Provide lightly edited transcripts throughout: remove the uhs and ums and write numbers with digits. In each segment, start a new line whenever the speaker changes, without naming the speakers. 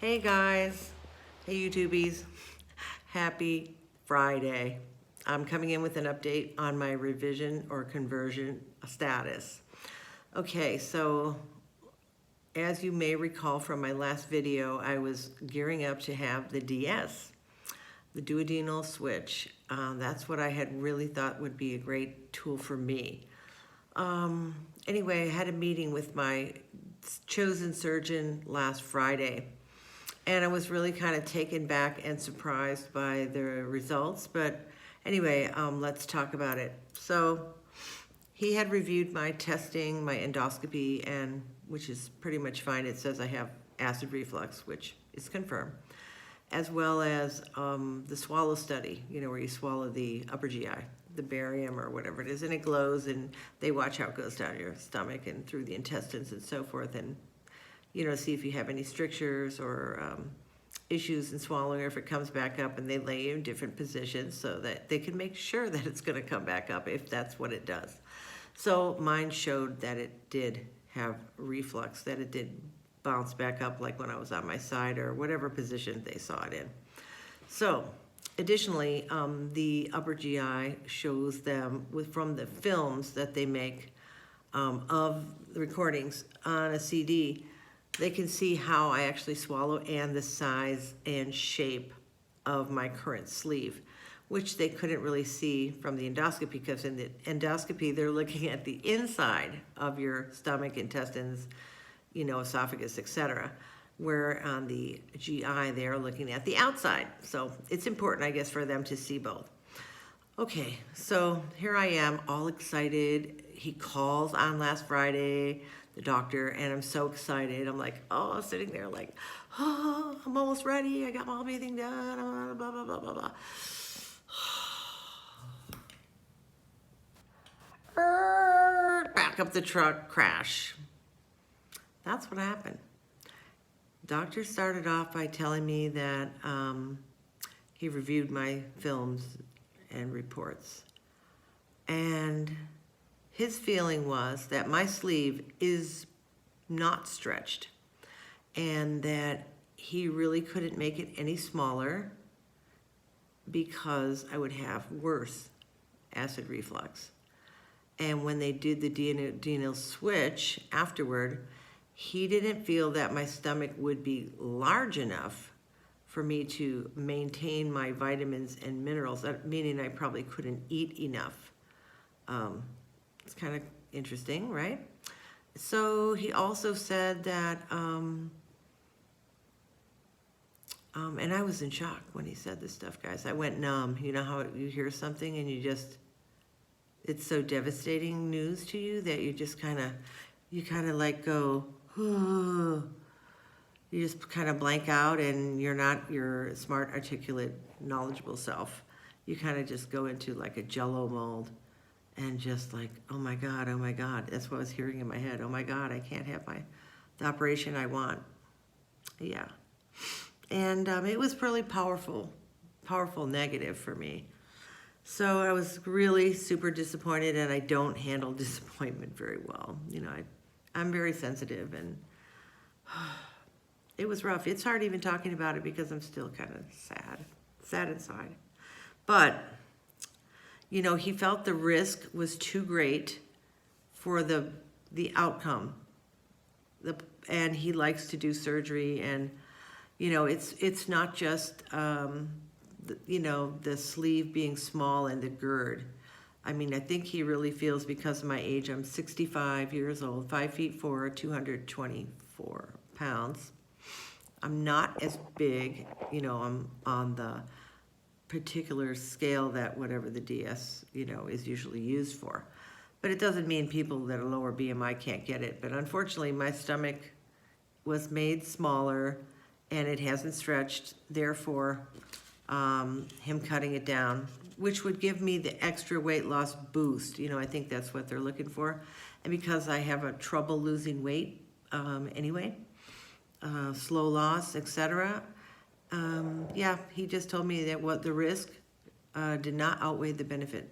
Hey guys, hey YouTubies, happy Friday. I'm coming in with an update on my revision or conversion status. Okay, so as you may recall from my last video, I was gearing up to have the DS, the Duodenal Switch. That's what I had really thought would be a great tool for me. Anyway, I had a meeting with my chosen surgeon last Friday. And I was really kind of taken back and surprised by the results. But anyway, let's talk about it. So he had reviewed my testing, my endoscopy, and which is pretty much fine. It says I have acid reflux, which is confirmed, as well as the swallow study, where you swallow the upper GI, the barium or whatever it is, and it glows, and they watch how it goes down your stomach and through the intestines and so forth, and see if you have any strictures or issues in swallowing, or if it comes back up, and they lay you in different positions so that they can make sure that it's going to come back up if that's what it does. So mine showed that it did have reflux, that it did bounce back up like when I was on my side or whatever position they saw it in. So additionally, the upper GI shows them from the films that they make of the recordings on a CD. They can see how I actually swallow and the size and shape of my current sleeve, which they couldn't really see from the endoscopy, because in the endoscopy, they're looking at the inside of your stomach, intestines, esophagus, etc., where on the GI, they're looking at the outside. So it's important, I guess, for them to see both. Okay, so here I am, all excited. He calls on last Friday, the doctor, and I'm so excited. I'm like, sitting there like, I'm almost ready. I got everything done, blah, blah, blah, blah, blah. Back up the truck, crash. That's what happened. Doctor started off by telling me that he reviewed my films and reports, and his feeling was that my sleeve is not stretched and that he really couldn't make it any smaller because I would have worse acid reflux. And when they did the duodenal switch afterward, he didn't feel that my stomach would be large enough for me to maintain my vitamins and minerals, meaning I probably couldn't eat enough. It's kind of interesting, right? So he also said that, and I was in shock when he said this stuff, guys. I went numb. You know how you hear something and it's so devastating news to you that you just kind of like go, oh. You just kind of blank out, and you're not your smart, articulate, knowledgeable self. You kind of just go into like a jello mold and just like, oh my God, oh my God. That's what I was hearing in my head. Oh my God, I can't have the operation I want. Yeah. And it was really powerful negative for me. So I was really super disappointed, and I don't handle disappointment very well. I'm very sensitive, and it was rough. It's hard even talking about it because I'm still kind of sad inside. But, he felt the risk was too great for the outcome. And he likes to do surgery, and, it's not just, the sleeve being small and the gird. I mean, I think he really feels, because of my age, I'm 65 years old, 5'4", 224 pounds. I'm not as big, I'm on the particular scale that whatever the DS, is usually used for. But it doesn't mean people that are lower BMI can't get it. But unfortunately, my stomach was made smaller and it hasn't stretched. Therefore, him cutting it down, which would give me the extra weight loss boost. I think that's what they're looking for. And because I have a trouble losing weight anyway, slow loss, etc. Yeah, he just told me that what the risk did not outweigh the benefit.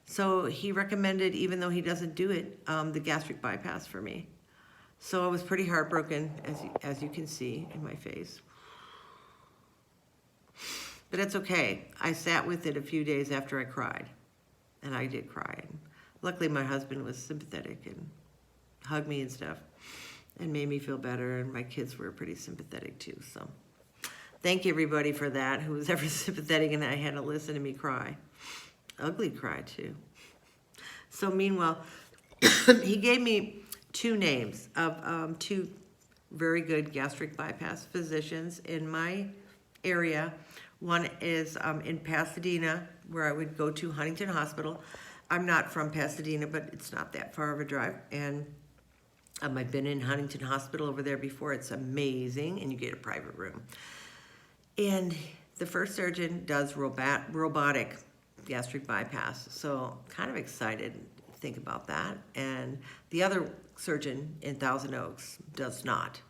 So he recommended, even though he doesn't do it, the gastric bypass for me. So I was pretty heartbroken, as you can see in my face. But it's okay. I sat with it a few days after I cried. And I did cry. And luckily, my husband was sympathetic and hugged me and stuff and made me feel better. And my kids were pretty sympathetic too. So thank you, everybody, for that, who was ever sympathetic and I had to listen to me cry. Ugly cry, too. So meanwhile, he gave me two names of two very good gastric bypass physicians in my area. One is in Pasadena, where I would go to Huntington Hospital. I'm not from Pasadena, but it's not that far of a drive. And I've been in Huntington Hospital over there before. It's amazing, and you get a private room. And the first surgeon does robotic gastric bypass. So kind of excited to think about that. And the other surgeon in Thousand Oaks does not.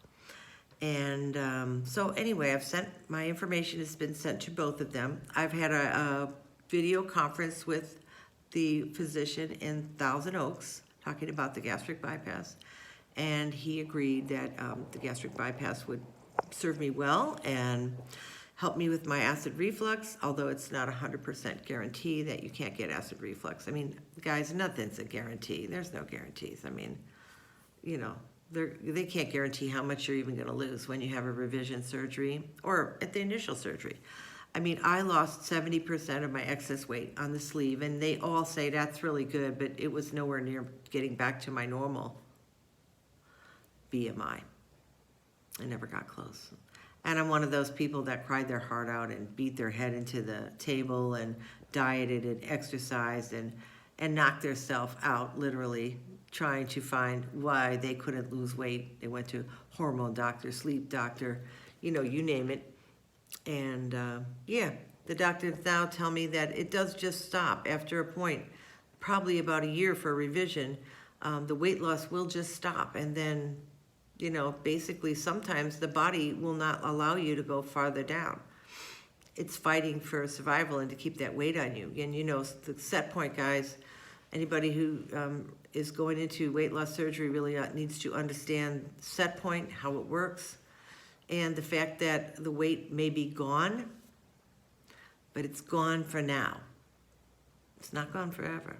And so anyway, my information has been sent to both of them. I've had a video conference with the physician in Thousand Oaks talking about the gastric bypass. And he agreed that the gastric bypass would serve me well and help me with my acid reflux, although it's not 100% guarantee that you can't get acid reflux. I mean, guys, nothing's a guarantee. There's no guarantees. I mean, you know, they can't guarantee how much you're even going to lose when you have a revision surgery or at the initial surgery. I mean, I lost 70% of my excess weight on the sleeve, and they all say that's really good, but it was nowhere near getting back to my normal BMI. I never got close. And I'm one of those people that cried their heart out and beat their head into the table and dieted and exercised and knocked themselves out, literally, trying to find why they couldn't lose weight. They went to hormone doctor, sleep doctor, you know, you name it. And yeah, the doctors now tell me that it does just stop after a point, probably about a year for a revision. The weight loss will just stop. And then, you know, basically sometimes the body will not allow you to go farther down. It's fighting for survival and to keep that weight on you. And you know, the set point, guys, anybody who is going into weight loss surgery really needs to understand set point, how it works, and the fact that the weight may be gone, but it's gone for now. It's not gone forever.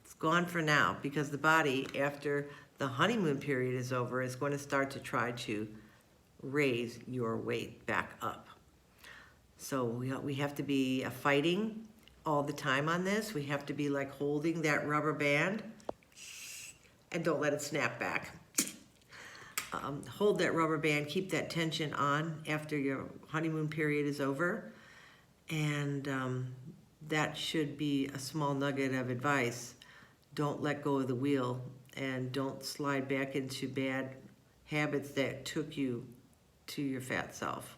It's gone for now because the body, after the honeymoon period is over, is going to start to try to raise your weight back up. So we have to be fighting all the time on this. We have to be like holding that rubber band and don't let it snap back. Hold that rubber band, keep that tension on after your honeymoon period is over. And that should be a small nugget of advice. Don't let go of the wheel and don't slide back into bad habits that took you to your fat self.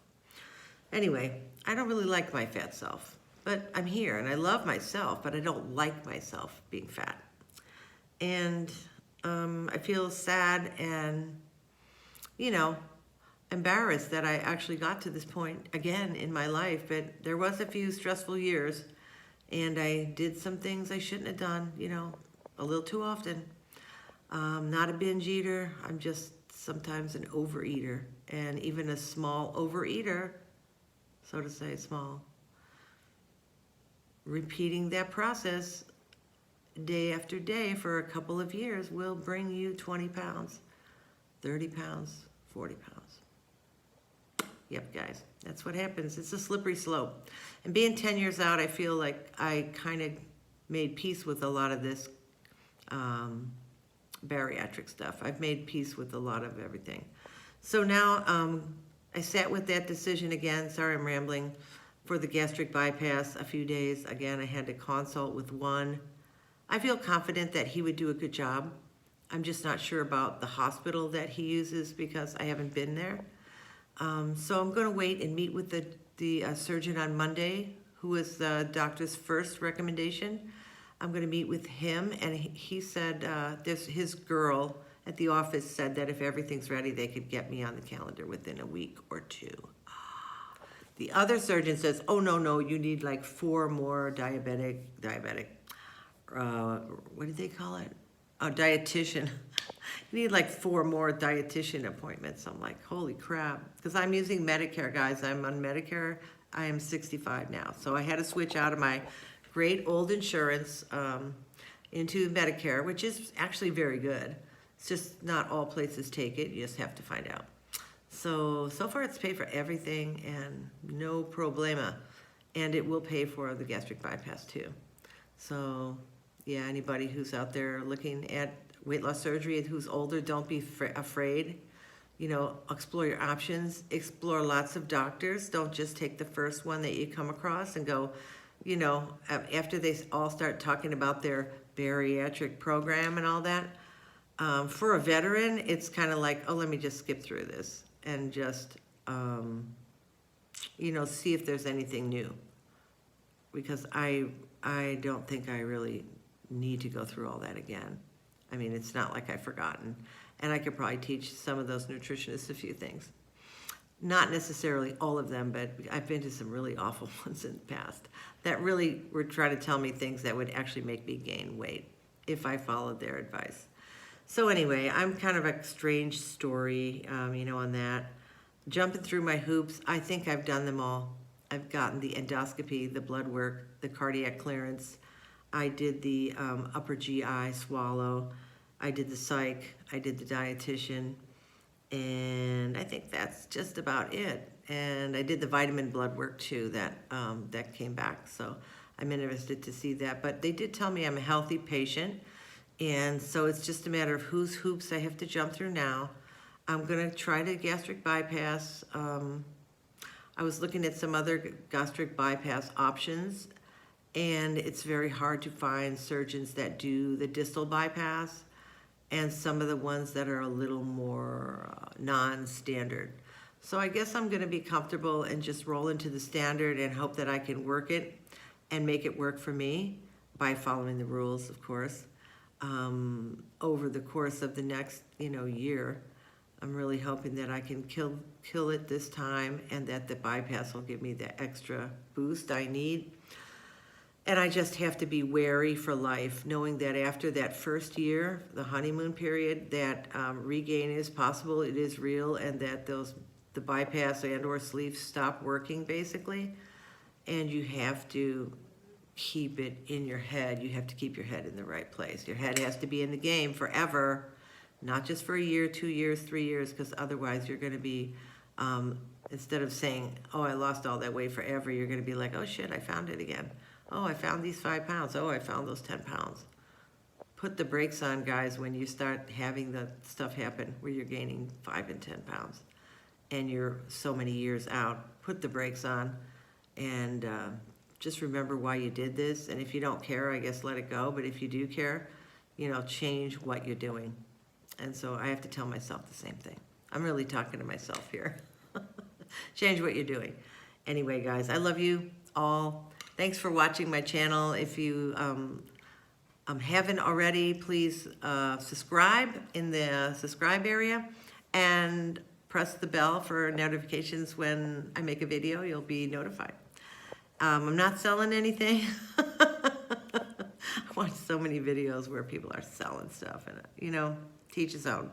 Anyway, I don't really like my fat self, but I'm here and I love myself, but I don't like myself being fat. And I feel sad and, you know, embarrassed that I actually got to this point again in my life, but there was a few stressful years and I did some things I shouldn't have done, you know, a little too often. Not a binge eater, I'm just sometimes an overeater, and even a small overeater, so to say, small. Repeating that process day after day for a couple of years will bring you 20 pounds, 30 pounds, 40 pounds. Yep, guys, that's what happens. It's a slippery slope. And being 10 years out, I feel like I kind of made peace with a lot of this bariatric stuff. I've made peace with a lot of everything. So now I sat with that decision again. Sorry, I'm rambling. For the gastric bypass a few days. Again, I had to consult with one. I feel confident that he would do a good job. I'm just not sure about the hospital that he uses because I haven't been there. So I'm going to wait and meet with the surgeon on Monday, who was the doctor's first recommendation. I'm going to meet with him, and he said his girl at the office said that if everything's ready, they could get me on the calendar within a week or two. The other surgeon says, oh, no, you need like 4 more diabetic, what do they call it? a dietitian. You need like 4 more dietitian appointments. I'm like, holy crap. Because I'm using Medicare, guys. I'm on Medicare. I am 65 now. So I had to switch out of my great old insurance into Medicare, which is actually very good. It's just not all places take it. You just have to find out. So far it's paid for everything and no problema. And it will pay for the gastric bypass too. So yeah, anybody who's out there looking at weight loss surgery who's older, don't be afraid. You know, explore your options, explore lots of doctors. Don't just take the first one that you come across and go, you know, after they all start talking about their bariatric program and all that. For a veteran, it's kind of like, oh, let me just skip through this and just, you know, see if there's anything new. Because I don't think I really need to go through all that again. I mean, it's not like I've forgotten. And I could probably teach some of those nutritionists a few things. Not necessarily all of them, but I've been to some really awful ones in the past that really were trying to tell me things that would actually make me gain weight if I followed their advice. So anyway, I'm kind of a strange story, you know, on that. Jumping through my hoops, I think I've done them all. I've gotten the endoscopy, the blood work, the cardiac clearance. I did the upper GI swallow. I did the psych. I did the dietitian. And I think that's just about it. And I did the vitamin blood work too, that came back. So I'm interested to see that. But they did tell me I'm a healthy patient. And so it's just a matter of whose hoops I have to jump through now. I'm gonna try the gastric bypass. I was looking at some other gastric bypass options, and it's very hard to find surgeons that do the distal bypass and some of the ones that are a little more non-standard. So I guess I'm gonna be comfortable and just roll into the standard and hope that I can work it and make it work for me by following the rules, of course. Over the course of the next, you know, year, I'm really hoping that I can kill it this time and that the bypass will give me the extra boost I need. And I just have to be wary for life, knowing that after that first year, the honeymoon period, that regain is possible, it is real, and that the bypass and or sleeves stop working basically. And you have to keep it in your head. You have to keep your head in the right place. Your head has to be in the game forever, not just for a year, 2 years, 3 years, because otherwise you're going to be, instead of saying, oh, I lost all that weight forever, you're going to be like, oh shit, I found it again. Oh, I found these 5 pounds. Oh, I found those 10 pounds. Put the brakes on, guys, when you start having the stuff happen where you're gaining 5 and 10 pounds and you're so many years out. Put the brakes on and just remember why you did this. And if you don't care, I guess let it go. But if you do care, you know, change what you're doing. And so I have to tell myself the same thing. I'm really talking to myself here. Change what you're doing. Anyway, guys, I love you all. Thanks for watching my channel. If you haven't already, please subscribe in the subscribe area and press the bell for notifications when I make a video. You'll be notified. I'm not selling anything. I watch so many videos where people are selling stuff and, you know, teach his own.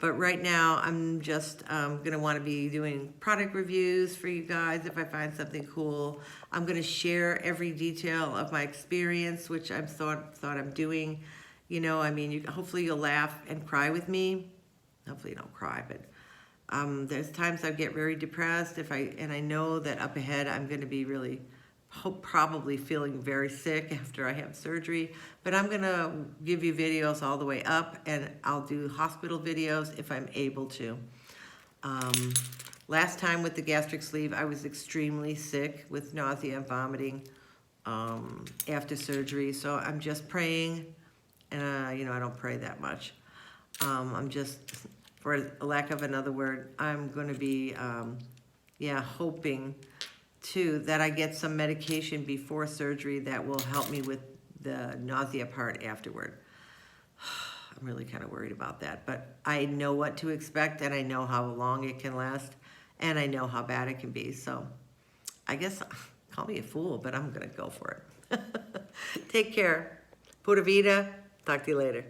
But right now, I'm just gonna wanna be doing product reviews for you guys if I find something cool. I'm gonna share every detail of my experience, which I thought I'm doing. You know, I mean, hopefully you'll laugh and cry with me. Hopefully you don't cry, but there's times I get very depressed and I know that up ahead I'm gonna be really probably feeling very sick after I have surgery, but I'm gonna give you videos all the way up, and I'll do hospital videos if I'm able to. Last time with the gastric sleeve, I was extremely sick with nausea and vomiting after surgery, so I'm just praying, and you know, I don't pray that much. I'm just, for lack of another word, I'm gonna be, hoping too, that I get some medication before surgery that will help me with the nausea part afterward. I'm really kind of worried about that, but I know what to expect and I know how long it can last and I know how bad it can be. So I guess, call me a fool, but I'm gonna go for it. Take care. Pura vida. Talk to you later.